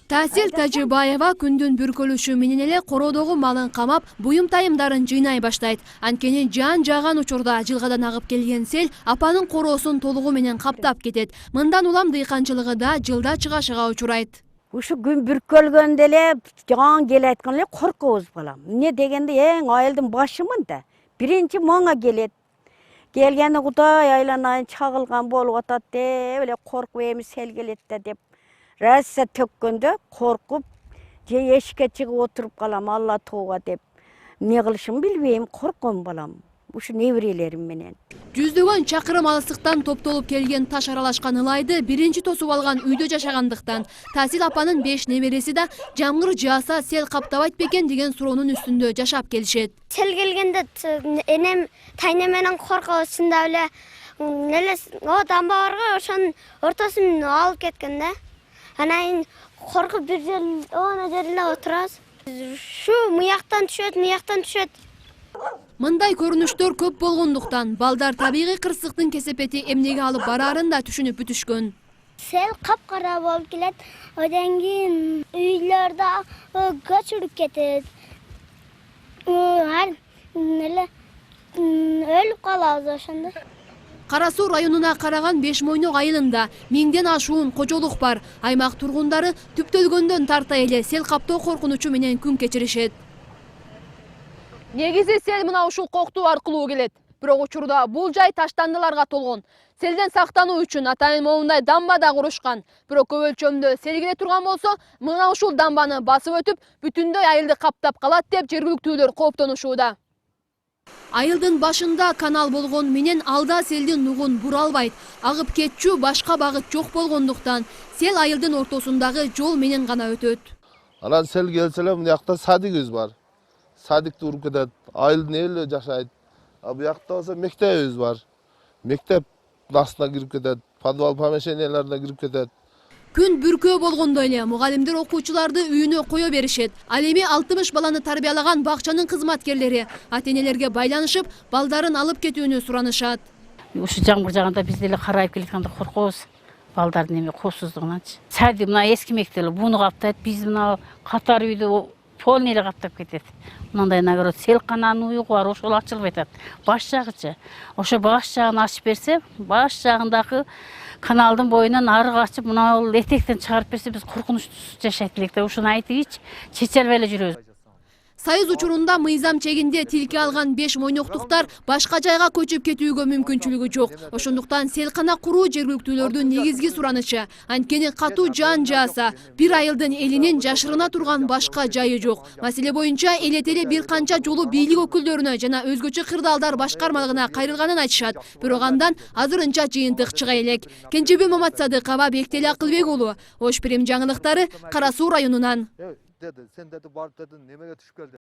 Таасил Тажибаева күндүн бүркөлүшү менен эле короодогу малын камап, буюм тайымдарын жыйнай баштайт. Анткени жан жаган учурда жылгадан агып келген сел апанын короосун толугу менен каптап кетет. Мындан улам дыйканчылыгы да жылда чыгашыга учурайт. Ушу күн бүркөлгөндө эле жан келаткан эле коркобуз балам. Эмне дегенде эң айылдын башымын да. Биринчи мага келет. Келгенде Кудай айланайын чагылган болуп атат деп эле коркуп эми сел келет да деп. Раса төккөндө коркуп, же эшикке чыгып отуруп калам Алла тууга деп. Эмне кылышымды билбейм, корком балам. Ушу неберелерим менен. Жүздөгөн чакырым алыстыктан топтолуп келген таш аралашкан ылайды биринчи тосуп алган үйдө жашагандыктан Таасил апанын 5 небереси да жамгыр жааса сел каптабайт бекен деген суроонун үстүндө жашап келишет. Сел келгенде энем тайне менен коркуп ушунда эле дамба барга ошонун ортосун алып кеткен да. Анан коркуп бир жерде отурабыз. Шу мыяктан түшөт. Мындай көрүнүштөр көп болгондуктан балдар табигый кырсыктын кесепети эмнеге алып бараарын да түшүнүп бүтүшкөн. Сел капкара болуп келет, одан кийин үйлөрдө көчүрүп кетет. Өлүп калабыз ошондо. Кара Суу районуна караган Бешмойнок айылында 1000ден ашуун кожолук бар. Аймак тургундары түптөлгөндөн тарта эле сел каптоо коркунучу менен күн кечиришет. Негизи сел мына ушул коктуу аркылуу келет. Бирок учурда бул жай таштандыларга толгон. Селден сактануу үчүн атайын моундай дамба да курушкан. Бирок көп өлчөмдө сел келе турган болсо, мына ушул дамбаны басып өтүп, бүтүндөй айылды каптап калат деп жергиликтүүлөр кооптонушууда. Айылдын башында канал болгон менен алда селдин нугун бура албайт. Агып кетчү башка багыт жок болгондуктан сел айылдын ортосундагы жол менен гана өтөт. Анан сел келсе эле мына жакта садигибиз бар. Садикти уруп кетет, айылдын эли жашайт. А бу жакта болсо мектебибиз бар. Мектеп астына кирип кетет, подвал помещенияларына кирип кетет. Күн бүркөө болгондой эле мугалимдер окуучуларды үйүнө кое беришет. Ал эми 60 баланы тарбиялаган бакчанын кызматкерлери ата-энелерге байланышып, балдарын алып кетүүнү суранышат. Ушу жамгыр жаганда биз деле карайып келатканда коркобуз. Балдардын эми коопсуздугунанчы. Сади мына эски мектеп буну каптайт, биз мына катар үйдү полный эле каптап кетет. Мындай нагород селкананын уйгу бар, ошол ачылып атат. Баш жагычы. Ошо баш жагын ачып берсе, баш жагындагы каналдын боюнан арыга ачып, мына ол этектен чыгарып берсе, биз коркунучсуз жашайт элек да, ушуну айтыгычы, чече албай эле жүрөбүз. Сайыз учурунда мыйзам чегинде тилке алган Бешмойноктуктар башка жайга көчүп кетүүгө мүмкүнчүлүгү жок. Ошондуктан селкана куруу жергиликтүүлөрдүн негизги суранычы. Анткени катуу жан жааса, бир айылдын элинин жашырына турган башка жайы жок. Маселе боюнча элетели бир канча жолу бийлик өкүлдөрүнө жана өзгөчө кырдаалдар башкармалыгына кайрылганын айтышат. Бирок андан азырынча жыйынтык чыга элек. Кенжебек Маматсадыкова, Бектели Акылбек уулу. Ош Прим жаңылыктары, Кара Суу районунан. Sen dedi barıp dedin, nemeye düşüp geldi.